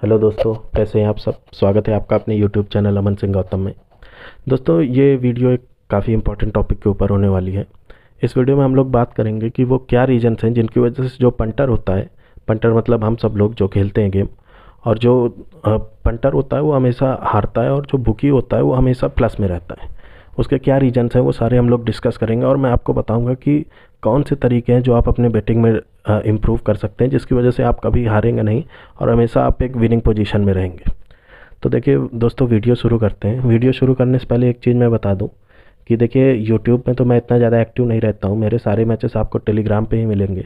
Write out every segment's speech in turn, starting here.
Hello दोस्तों, कैसे हैं आप सब। स्वागत है आपका अपने यूट्यूब चैनल अमन सिंह गौतम में। दोस्तों, ये वीडियो एक काफ़ी इंपॉर्टेंट टॉपिक के ऊपर होने वाली है। इस वीडियो में हम लोग बात करेंगे कि वो क्या रीजंस हैं जिनकी वजह से जो पंटर होता है, पंटर मतलब हम सब लोग जो खेलते हैं गेम, और जो पंटर होता है वो हमेशा हारता है और जो बुकी होता है वो हमेशा प्लस में रहता है। उसके क्या रीजंस हैं वो सारे हम लोग डिस्कस करेंगे और मैं आपको बताऊंगा कि कौन से तरीके हैं जो आप अपने बेटिंग में इम्प्रूव कर सकते हैं, जिसकी वजह से आप कभी हारेंगे नहीं और हमेशा आप एक विनिंग पोजीशन में रहेंगे। तो देखिए दोस्तों, वीडियो शुरू करते हैं। वीडियो शुरू करने से पहले एक चीज़ मैं बता दूं कि देखिए यूट्यूब में तो मैं इतना ज़्यादा एक्टिव नहीं रहता हूं। मेरे सारे मैचेस आपको टेलीग्राम पे ही मिलेंगे।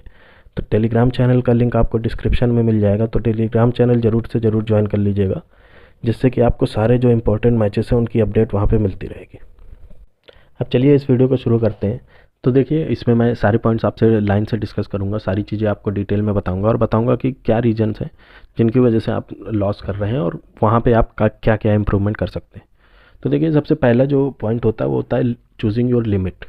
तो टेलीग्राम चैनल का लिंक आपको डिस्क्रिप्शन में मिल जाएगा, तो टेलीग्राम चैनल ज़रूर से ज़रूर ज्वाइन कर लीजिएगा, जिससे कि आपको सारे जो इंपॉर्टेंट मैचेस हैं उनकी अपडेट वहाँ पे मिलती रहेगी। अब चलिए इस वीडियो को शुरू करते हैं। तो देखिए, इसमें मैं सारे पॉइंट्स आपसे लाइन से डिस्कस करूँगा, सारी चीज़ें आपको डिटेल में बताऊँगा और बताऊँगा कि क्या रीजंस हैं जिनकी वजह से आप लॉस कर रहे हैं और वहाँ पे आप क्या क्या इम्प्रूवमेंट कर सकते हैं। तो देखिए, सबसे पहला जो पॉइंट होता है वो होता है चूजिंग योर लिमिट।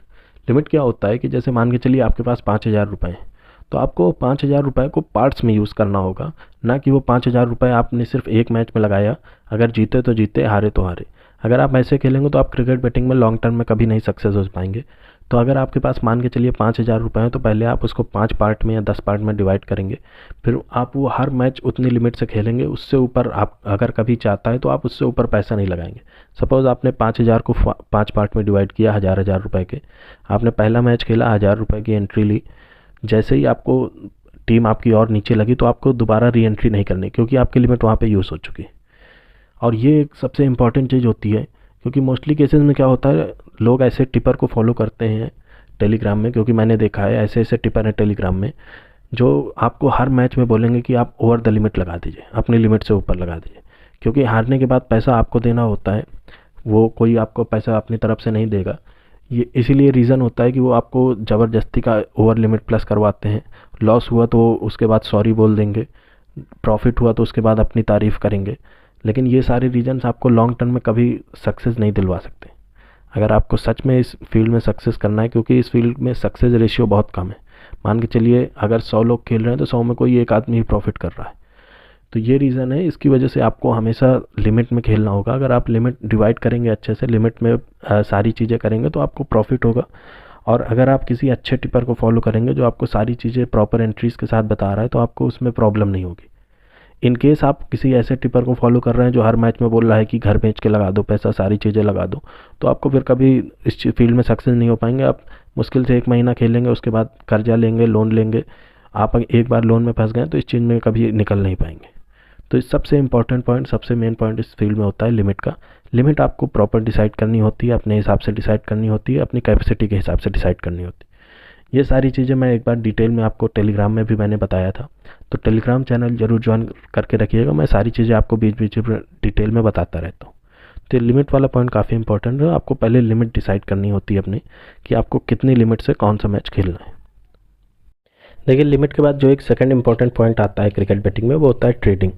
लिमिट क्या होता है कि जैसे मान के चलिए आपके पास 5,000 रुपये हैं, तो आपको 5,000 रुपये को पार्ट्स में यूज़ करना होगा, ना कि वो 5,000 रुपये आपने सिर्फ एक मैच में लगाया, अगर जीते तो जीते, हारे तो हारे। अगर आप ऐसे खेलेंगे तो आप क्रिकेट बैटिंग में लॉन्ग टर्म में कभी नहीं सक्सेस हो पाएंगे। तो अगर आपके पास मान के चलिए 5,000 रुपये हैं, तो पहले आप उसको 5 पार्ट में या 10 पार्ट में डिवाइड करेंगे। फिर आप वो हर मैच उतनी लिमिट से खेलेंगे, उससे ऊपर आप अगर कभी चाहता है तो आप उससे ऊपर पैसा नहीं लगाएंगे। सपोज़ आपने 5,000 को 5 पार्ट में डिवाइड किया, हज़ार रुपये के। आपने पहला मैच खेला, 1,000 रुपये की एंट्री ली। जैसे ही आपको टीम आपकी और नीचे लगी तो आपको दोबारा री एंट्री नहीं करनी, क्योंकि आपकी लिमिट वहाँ पे यूज़ हो चुकी है। और ये एक सबसे इम्पॉर्टेंट चीज़ होती है, क्योंकि मोस्टली केसेस में क्या होता है, लोग ऐसे टिपर को फॉलो करते हैं टेलीग्राम में, क्योंकि मैंने देखा है ऐसे ऐसे टिपर हैं टेलीग्राम में जो आपको हर मैच में बोलेंगे कि आप ओवर द लिमिट लगा दीजिए, अपनी लिमिट से ऊपर लगा दीजिए। क्योंकि हारने के बाद पैसा आपको देना होता है, वो कोई आपको पैसा अपनी तरफ से नहीं देगा। ये इसीलिए रीज़न होता है कि वो आपको ज़बरदस्ती का ओवर लिमिट प्लस करवाते हैं। लॉस हुआ तो उसके बाद सॉरी बोल देंगे, प्रॉफिट हुआ तो उसके बाद अपनी तारीफ़ करेंगे। लेकिन ये सारे रीजन्स आपको लॉन्ग टर्म में कभी सक्सेस नहीं दिलवा सकते। अगर आपको सच में इस फील्ड में सक्सेस करना है, क्योंकि इस फील्ड में सक्सेस रेशियो बहुत कम है। मान के चलिए अगर 100 लोग खेल रहे हैं तो 100 में कोई एक आदमी ही प्रॉफिट कर रहा है। तो ये रीज़न है, इसकी वजह से आपको हमेशा लिमिट में खेलना होगा। अगर आप लिमिट डिवाइड करेंगे अच्छे से, लिमिट में सारी चीज़ें करेंगे तो आपको प्रॉफिट होगा। और अगर आप किसी अच्छे टिपर को फॉलो करेंगे जो आपको सारी चीज़ें प्रॉपर एंट्रीज़ के साथ बता रहा है, तो आपको उसमें प्रॉब्लम नहीं होगी। इन केस आप किसी ऐसे टिपर को फॉलो कर रहे हैं जो हर मैच में बोल रहा है कि घर बेच के लगा दो पैसा, सारी चीज़ें लगा दो, तो आपको फिर कभी इस फील्ड में सक्सेस नहीं हो पाएंगे। आप मुश्किल से 1 महीना खेलेंगे, उसके बाद कर्जा लेंगे, लोन लेंगे। आप एक बार लोन में फंस गए तो इस चीज़ में कभी निकल नहीं पाएंगे। तो इस सबसे इंपॉर्टेंट पॉइंट, सबसे मेन पॉइंट इस फील्ड में होता है लिमिट का। लिमिट आपको प्रॉपर डिसाइड करनी होती है, अपने हिसाब से डिसाइड करनी होती है, अपनी कैपेसिटी के हिसाब से डिसाइड करनी होती है। ये सारी चीज़ें मैं एक बार डिटेल में आपको टेलीग्राम में भी मैंने बताया था, तो टेलीग्राम चैनल ज़रूर ज्वाइन करके रखिएगा। मैं सारी चीज़ें आपको बीच बीच में डिटेल में बताता रहता हूँ। तो लिमिट वाला पॉइंट काफ़ी इंपॉर्टेंट है। आपको पहले लिमिट डिसाइड करनी होती है अपनी, कि आपको कितनी लिमिट से कौन सा मैच खेलना है। देखिए, लिमिट के बाद जो एक सेकंड इंपॉर्टेंट पॉइंट आता है क्रिकेट बैटिंग में, वो होता है ट्रेडिंग।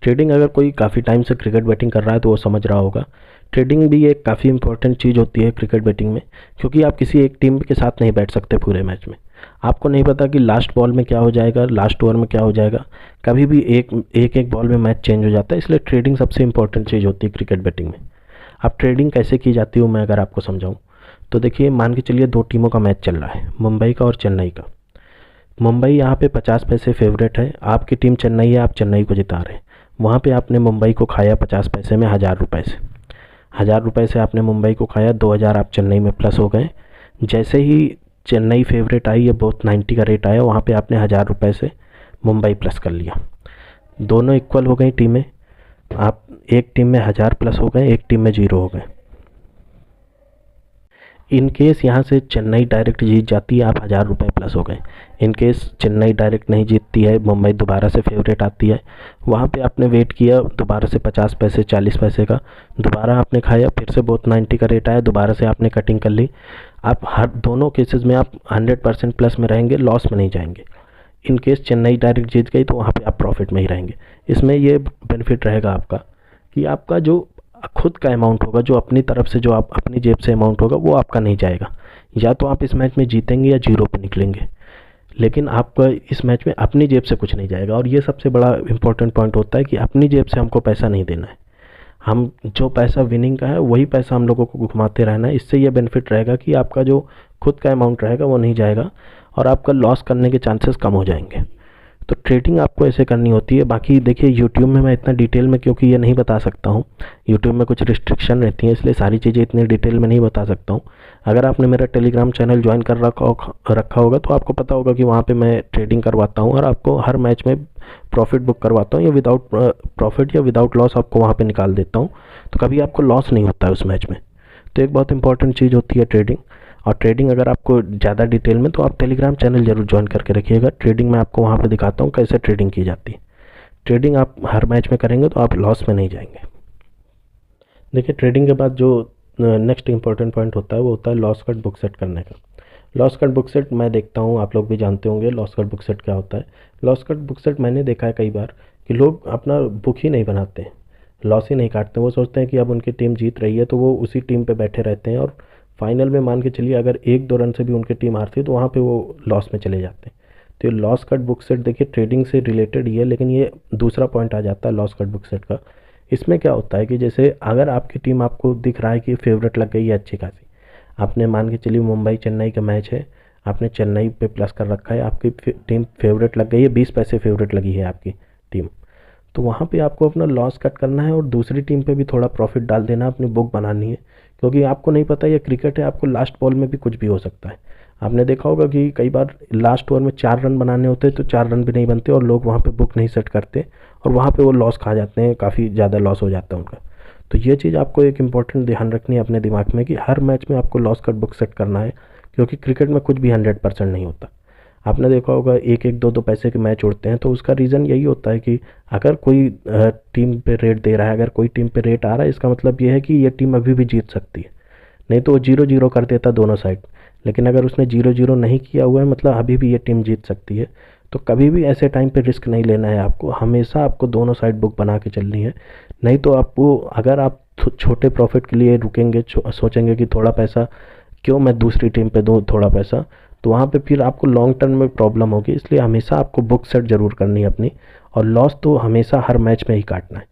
ट्रेडिंग अगर कोई काफ़ी टाइम से क्रिकेट बैटिंग कर रहा है तो वो समझ रहा होगा। ट्रेडिंग भी एक काफ़ी इंपॉर्टेंट चीज़ होती है क्रिकेट बैटिंग में, क्योंकि आप किसी एक टीम के साथ नहीं बैठ सकते पूरे मैच में। आपको नहीं पता कि लास्ट बॉल में क्या हो जाएगा, लास्ट ओवर में क्या हो जाएगा। कभी भी एक बॉल में मैच चेंज हो जाता है, इसलिए ट्रेडिंग सबसे इंपॉर्टेंट चीज़ होती है क्रिकेट बैटिंग में। अब ट्रेडिंग कैसे की जाती है मैं अगर आपको समझाऊँ, तो देखिए, मान के चलिए 2 टीमों का मैच चल रहा है, मुंबई का और चेन्नई का। मुंबई यहाँ पे 50 पैसे फेवरेट है, आपकी टीम चेन्नई है, आप चेन्नई को जिता रहे हैं। वहाँ पे आपने मुंबई को खाया 50 पैसे में, 1,000 रुपये से। 1,000 रुपये से आपने मुंबई को खाया, 2,000 आप चेन्नई में प्लस हो गए। जैसे ही चेन्नई फेवरेट आई, ये बहुत 90 का रेट आया, वहाँ पे आपने 1,000 रुपये से मुंबई प्लस कर लिया। दोनों इक्वल हो गई टीमें। आप एक टीम में 1,000 प्लस हो गए, एक टीम में 0 हो गए। इन केस यहाँ से चेन्नई डायरेक्ट जीत जाती है, आप 1,000 रुपये प्लस हो गए। इन केस चेन्नई डायरेक्ट नहीं जीतती है, मुंबई दोबारा से फेवरेट आती है, वहाँ पे आपने वेट किया दोबारा से 50 पैसे 40 पैसे का, दोबारा आपने खाया, फिर से बहुत 90 का रेट आया, दोबारा से आपने कटिंग कर ली। आप हर दोनों केसेस में आप 100% प्लस में रहेंगे, लॉस में नहीं जाएंगे। इन केस चेन्नई डायरेक्ट जीत गई तो वहाँ पे आप प्रॉफिट में ही रहेंगे। इसमें ये बेनिफिट रहेगा आपका कि आपका जो खुद का अमाउंट होगा, जो अपनी तरफ से, जो आप अपनी जेब से अमाउंट होगा, वो आपका नहीं जाएगा। या तो आप इस मैच में जीतेंगे या 0 पे निकलेंगे। लेकिन आपका इस मैच में अपनी जेब से कुछ नहीं जाएगा। और ये सबसे बड़ा इंपॉर्टेंट पॉइंट होता है कि अपनी जेब से हमको पैसा नहीं देना है। हम जो पैसा विनिंग का है वही पैसा हम लोगों को घुमाते रहना है। इससे ये बेनिफिट रहेगा कि आपका जो खुद का अमाउंट रहेगा वो नहीं जाएगा और आपका लॉस करने के चांसेस कम हो जाएंगे। तो ट्रेडिंग आपको ऐसे करनी होती है। बाकी देखिए यूट्यूब में मैं इतना डिटेल में क्योंकि ये नहीं बता सकता हूँ, यूट्यूब में कुछ रिस्ट्रिक्शन रहती हैं, इसलिए सारी चीज़ें इतनी डिटेल में नहीं बता सकता हूँ। अगर आपने मेरा टेलीग्राम चैनल ज्वाइन कर रखा होगा तो आपको पता होगा कि वहाँ पे मैं ट्रेडिंग करवाता हूँ और आपको हर मैच में प्रॉफिट बुक करवाता हूँ या विदाउट प्रॉफिट या विदाउट लॉस आपको वहाँ पे निकाल देता हूँ। तो कभी आपको लॉस नहीं होता है उस मैच में। तो एक बहुत इंपॉर्टेंट चीज़ होती है ट्रेडिंग। और ट्रेडिंग अगर आपको ज़्यादा डिटेल में, तो आप टेलीग्राम चैनल जरूर ज्वाइन करके रखिएगा। ट्रेडिंग में आपको वहाँ पे दिखाता हूँ कैसे ट्रेडिंग की जाती है। ट्रेडिंग आप हर मैच में करेंगे तो आप लॉस में नहीं जाएंगे। देखिए ट्रेडिंग के बाद जो नेक्स्ट इंपॉर्टेंट पॉइंट होता है वो होता है लॉस कट बुक सेट करने का। लॉस कट बुक सेट मैं देखता हूँ, आप लोग भी जानते होंगे लॉस कट बुक सेट क्या होता है। लॉस कट बुक सेट मैंने देखा है कई बार कि लोग अपना बुक ही नहीं बनाते हैं, लॉस ही नहीं काटते। वो सोचते हैं कि अब उनकी टीम जीत रही है तो वो उसी टीम पे बैठे रहते हैं और फाइनल में मान के चलिए अगर 1-2 रन से भी उनकी टीम हारती है तो वहाँ पे वो लॉस में चले जाते हैं। तो ये लॉस कट बुक सेट देखिए ट्रेडिंग से रिलेटेड ही है, लेकिन ये दूसरा पॉइंट आ जाता है लॉस कट बुक सेट का। इसमें क्या होता है कि जैसे अगर आपकी टीम आपको दिख रहा है कि फेवरेट लग गई है अच्छी खासी, आपने मान के चलिए मुंबई चेन्नई का मैच है, आपने चेन्नई पे प्लस कर रखा है, आपकी टीम फेवरेट लग गई है, 20 पैसे फेवरेट लगी है आपकी टीम, तो वहाँ पे आपको अपना लॉस कट करना है और दूसरी टीम पे भी थोड़ा प्रॉफिट डाल देना, अपनी बुक बनानी है। क्योंकि आपको नहीं पता ये क्रिकेट है, आपको लास्ट बॉल में भी कुछ भी हो सकता है। आपने देखा होगा कि कई बार लास्ट ओवर में 4 रन बनाने होते हैं तो 4 रन भी नहीं बनते और लोग वहाँ पे बुक नहीं सेट करते और वहाँ पे वो लॉस खा जाते हैं, काफ़ी ज़्यादा लॉस हो जाता है उनका। तो ये चीज़ आपको एक इम्पॉर्टेंट ध्यान रखनी है अपने दिमाग में कि हर मैच में आपको लॉस कट बुक सेट करना है, क्योंकि क्रिकेट में कुछ भी 100% नहीं होता। आपने देखा होगा 1-1, 2-2 पैसे के मैच उड़ते हैं, तो उसका रीज़न यही होता है कि अगर कोई टीम पे रेट दे रहा है, अगर कोई टीम पे रेट आ रहा है, इसका मतलब ये है कि ये टीम अभी भी जीत सकती है। नहीं तो वो 0-0 कर देता दोनों साइड, लेकिन अगर उसने 0-0 नहीं किया हुआ है मतलब अभी भी ये टीम जीत सकती है। तो कभी भी ऐसे टाइम पे रिस्क नहीं लेना है आपको, हमेशा आपको दोनों साइड बुक बना के चलनी है। नहीं तो आपको, अगर आप छोटे प्रॉफिट के लिए रुकेंगे, सोचेंगे कि थोड़ा पैसा क्यों मैं दूसरी टीम पे दूँ थोड़ा पैसा, तो वहाँ पे फिर आपको लॉन्ग टर्म में प्रॉब्लम होगी। इसलिए हमेशा आपको बुक सेट ज़रूर करनी है अपनी, और लॉस तो हमेशा हर मैच में ही काटना है।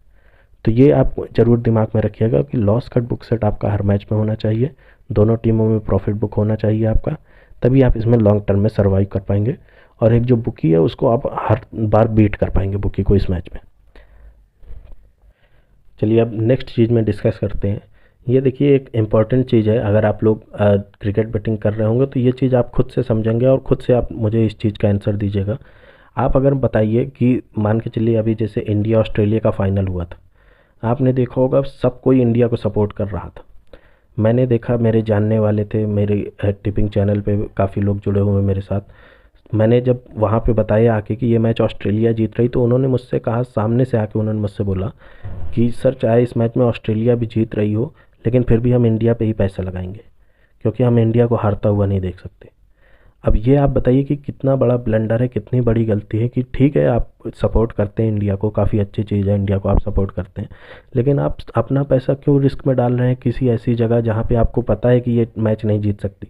तो ये आप ज़रूर दिमाग में रखिएगा कि लॉस कट बुक सेट आपका हर मैच में होना चाहिए, दोनों टीमों में प्रॉफिट बुक होना चाहिए आपका, तभी आप इसमें लॉन्ग टर्म में सर्वाइव कर पाएंगे और एक जो बुकी है उसको आप हर बार बीट कर पाएंगे बुकी को इस मैच में। चलिए अब नेक्स्ट चीज़ में डिस्कस करते हैं। ये देखिए एक इम्पॉर्टेंट चीज़ है, अगर आप लोग क्रिकेट बेटिंग कर रहे होंगे तो ये चीज़ आप खुद से समझेंगे और खुद से आप मुझे इस चीज़ का आंसर दीजिएगा। आप अगर बताइए कि मान के चलिए अभी जैसे इंडिया ऑस्ट्रेलिया का फाइनल हुआ था, आपने देखा होगा सब कोई इंडिया को सपोर्ट कर रहा था। मैंने देखा, मेरे जानने वाले थे, मेरे टिपिंग चैनल पे काफ़ी लोग जुड़े हुए हैं मेरे साथ। मैंने जब वहाँ पे बताया आके कि ये मैच ऑस्ट्रेलिया जीत रही, तो उन्होंने मुझसे कहा, सामने से आके उन्होंने मुझसे बोला कि सर चाहे इस मैच में ऑस्ट्रेलिया भी जीत रही हो लेकिन फिर भी हम इंडिया पे ही पैसा लगाएंगे, क्योंकि हम इंडिया को हारता हुआ नहीं देख सकते। अब ये आप बताइए कि कितना बड़ा ब्लंडर है, कितनी बड़ी गलती है। कि ठीक है आप सपोर्ट करते हैं इंडिया को, काफ़ी अच्छी चीज़ है, इंडिया को आप सपोर्ट करते हैं, लेकिन आप अपना पैसा क्यों रिस्क में डाल रहे हैं किसी ऐसी जगह जहाँ पे आपको पता है कि ये मैच नहीं जीत सकती।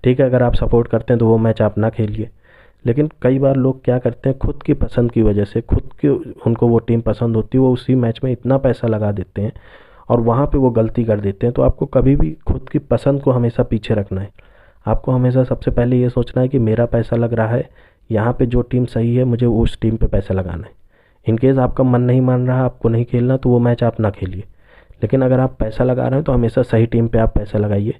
ठीक है अगर आप सपोर्ट करते हैं तो वो मैच आप ना खेलिए, लेकिन कई बार लोग क्या करते हैं, खुद की पसंद की वजह से, खुद की उनको वो टीम पसंद होती है, वो उसी मैच में इतना पैसा लगा देते हैं और वहाँ पे वो गलती कर देते हैं। तो आपको कभी भी खुद की पसंद को हमेशा पीछे रखना है। आपको हमेशा सबसे पहले ये सोचना है कि मेरा पैसा लग रहा है यहाँ पे, जो टीम सही है मुझे उस टीम पे पैसा लगाना है। इनकेस आपका मन नहीं मान रहा, आपको नहीं खेलना, तो वो मैच आप ना खेलिए। लेकिन अगर आप पैसा लगा रहे हैं तो हमेशा सही टीम पे आप पैसा लगाइए।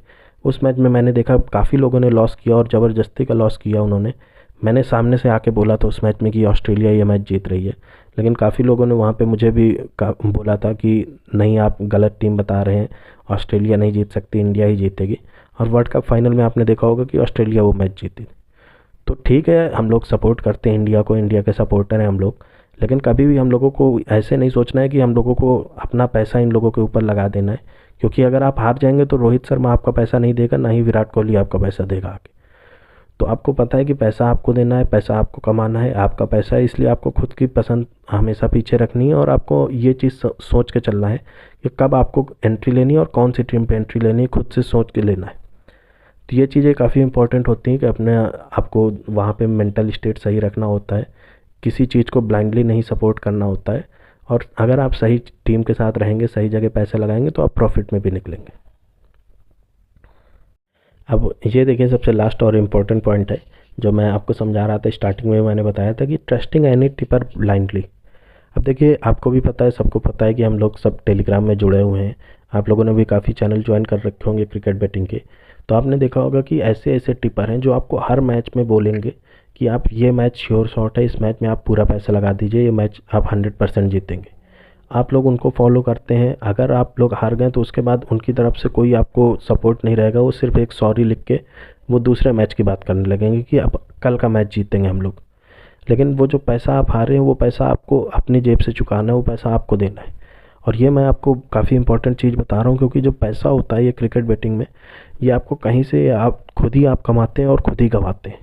उस मैच में मैंने देखा काफ़ी लोगों ने लॉस किया और ज़बरदस्ती का लॉस किया उन्होंने। मैंने सामने से आके बोला था उस मैच में कि ऑस्ट्रेलिया ये मैच जीत रही है, लेकिन काफ़ी लोगों ने वहाँ पे मुझे भी बोला था कि नहीं आप गलत टीम बता रहे हैं, ऑस्ट्रेलिया नहीं जीत सकती, इंडिया ही जीतेगी। और वर्ल्ड कप फाइनल में आपने देखा होगा कि ऑस्ट्रेलिया वो मैच जीती। तो ठीक है हम लोग सपोर्ट करते हैं इंडिया को, इंडिया के सपोर्टर हैं हम लोग, लेकिन कभी भी हम लोगों को ऐसे नहीं सोचना है कि हम लोगों को अपना पैसा इन लोगों के ऊपर लगा देना है। क्योंकि अगर आप हार जाएंगे तो रोहित शर्मा आपका पैसा नहीं देगा, ना ही विराट कोहली आपका पैसा देगा आगे। तो आपको पता है कि पैसा आपको देना है, पैसा आपको कमाना है, आपका पैसा है, इसलिए आपको खुद की पसंद हमेशा पीछे रखनी है और आपको ये चीज़ सोच के चलना है कि कब आपको एंट्री लेनी है और कौन सी टीम पे एंट्री लेनी है, खुद से सोच के लेना है। तो ये चीज़ें काफ़ी इंपॉर्टेंट होती हैं कि अपने आपको वहाँ पे मेंटल स्टेट सही रखना होता है, किसी चीज़ को ब्लाइंडली नहीं सपोर्ट करना होता है। और अगर आप सही टीम के साथ रहेंगे, सही जगह पैसे लगाएंगे, तो आप प्रॉफिट में भी निकलेंगे। अब ये देखिए सबसे लास्ट और इम्पोर्टेंट पॉइंट है जो मैं आपको समझा रहा था स्टार्टिंग में, मैंने बताया था कि ट्रस्टिंग एनी टिपर ब्लाइंडली। अब देखिए आपको भी पता है, सबको पता है कि हम लोग सब टेलीग्राम में जुड़े हुए हैं। आप लोगों ने भी काफ़ी चैनल ज्वाइन कर रखे होंगे क्रिकेट बैटिंग के। तो आपने देखा होगा कि ऐसे ऐसे टिपर हैं जो आपको हर मैच में बोलेंगे कि आप ये मैच श्योर शॉट है, इस मैच में आप पूरा पैसा लगा दीजिए, ये मैच आप 100% जीतेंगे। आप लोग उनको फॉलो करते हैं। अगर आप लोग हार गए तो उसके बाद उनकी तरफ से कोई आपको सपोर्ट नहीं रहेगा, वो सिर्फ एक सॉरी लिख के वो दूसरे मैच की बात करने लगेंगे कि अब कल का मैच जीतेंगे हम लोग। लेकिन वो जो पैसा आप हारे हैं वो पैसा आपको अपनी जेब से चुकाना है, वो पैसा आपको देना है। और ये मैं आपको काफ़ी इंपॉर्टेंट चीज़ बता रहा हूँ, क्योंकि जो पैसा होता है ये क्रिकेट बेटिंग में, ये आपको कहीं से आप खुद ही आप कमाते हैं और खुद ही गंवाते हैं।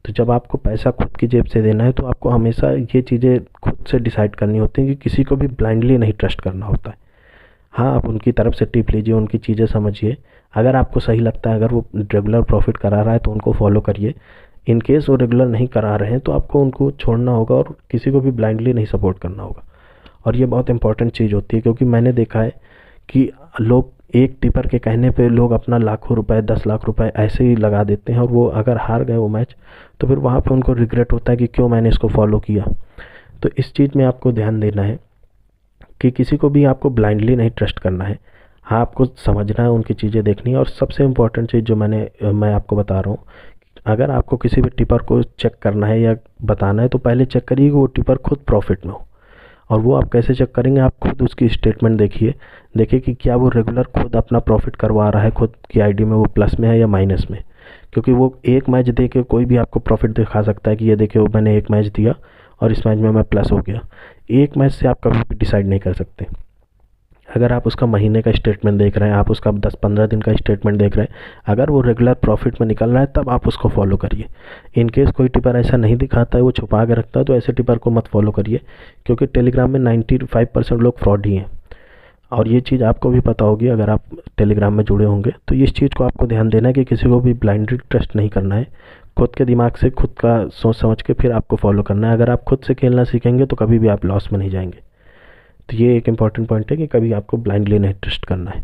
तो जब आपको पैसा खुद की जेब से देना है तो आपको हमेशा ये चीज़ें खुद से डिसाइड करनी होती हैं कि किसी को भी ब्लाइंडली नहीं ट्रस्ट करना होता है। हाँ, आप उनकी तरफ से टिप लीजिए, उनकी चीज़ें समझिए। अगर आपको सही लगता है, अगर वो रेगुलर प्रॉफिट करा रहा है तो उनको फॉलो करिए। इन केस वो रेगुलर नहीं करा रहे हैं तो आपको उनको छोड़ना होगा और किसी को भी ब्लाइंडली नहीं सपोर्ट करना होगा। और ये बहुत इंपॉर्टेंट चीज़ होती है, क्योंकि मैंने देखा है कि लोग एक टिपर के कहने पे लोग अपना लाखों रुपए, 10 लाख रुपए ऐसे ही लगा देते हैं, और वो अगर हार गए वो मैच तो फिर वहाँ पे उनको रिग्रेट होता है कि क्यों मैंने इसको फॉलो किया। तो इस चीज़ में आपको ध्यान देना है कि किसी को भी आपको ब्लाइंडली नहीं ट्रस्ट करना है। हाँ, आपको समझना है, उनकी चीज़ें देखनी है। और सबसे इम्पोर्टेंट चीज़ जो मैं आपको बता रहा हूँ, अगर आपको किसी भी टिपर को चेक करना है या बताना है तो पहले चेक करिए कि वो टिपर खुद प्रॉफिट में हो। और वो आप कैसे चेक करेंगे, आप खुद उसकी स्टेटमेंट देखिए कि क्या वो रेगुलर खुद अपना प्रॉफिट करवा रहा है, खुद की आईडी में वो प्लस में है या माइनस में। क्योंकि वो एक मैच दे के कोई भी आपको प्रॉफिट दिखा सकता है कि ये देखिए वो मैंने एक मैच दिया और इस मैच में मैं प्लस हो गया। एक मैच से आप कभी भी डिसाइड नहीं कर सकते। अगर आप उसका महीने का स्टेटमेंट देख रहे हैं, आप उसका 10-15 दिन का स्टेटमेंट देख रहे हैं, अगर वो रेगुलर प्रॉफिट में निकल रहा है तब आप उसको फॉलो करिए। इन केस कोई टिपर ऐसा नहीं दिखाता है, वो छुपा के रखता है, तो ऐसे टिपर को मत फॉलो करिए। क्योंकि टेलीग्राम में 95% लोग फ्रॉड ही हैं। और ये चीज़ आपको भी पता होगी अगर आप टेलीग्राम में जुड़े होंगे। तो इस चीज़ को आपको ध्यान देना है कि किसी को भी ब्लाइंडली ट्रस्ट नहीं करना है। खुद के दिमाग से, खुद का सोच समझ के फिर आपको फॉलो करना है। अगर आप खुद से खेलना सीखेंगे तो कभी भी आप लॉस में नहीं जाएंगे। तो ये एक इम्पॉर्टेंट पॉइंट है कि कभी आपको ब्लाइंडली नहीं ट्रस्ट करना है।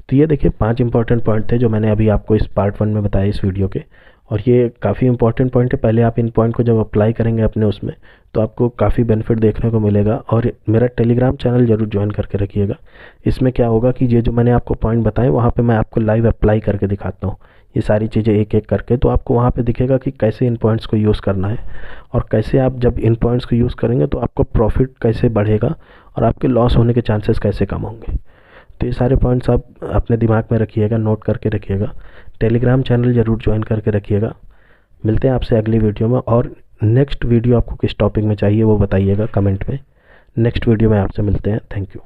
तो ये देखिए 5 इंपॉर्टेंट पॉइंट थे जो मैंने अभी आपको इस पार्ट 1 में बताया इस वीडियो के। और ये काफ़ी इंपॉर्टेंट पॉइंट है। पहले आप इन पॉइंट को जब अप्लाई करेंगे अपने उसमें तो आपको काफ़ी बेनिफिट देखने को मिलेगा। और मेरा टेलीग्राम चैनल ज़रूर ज्वाइन करके रखिएगा। इसमें क्या होगा कि ये जो मैंने आपको पॉइंट बताए वहाँ पे मैं आपको लाइव अप्लाई करके दिखाता हूँ, ये सारी चीज़ें एक एक करके। तो आपको वहाँ पे दिखेगा कि कैसे इन पॉइंट्स को यूज़ करना है, और कैसे आप जब इन पॉइंट्स को यूज़ करेंगे तो आपको प्रॉफिट कैसे बढ़ेगा और आपके लॉस होने के चांसेस कैसे कम होंगे। तो ये सारे पॉइंट्स आप अपने दिमाग में रखिएगा, नोट करके रखिएगा। टेलीग्राम चैनल ज़रूर ज्वाइन करके रखिएगा। मिलते हैं आपसे अगली वीडियो में। और नेक्स्ट वीडियो आपको किस टॉपिक में चाहिए वो बताइएगा कमेंट में। नेक्स्ट वीडियो में आपसे मिलते हैं। Thank you.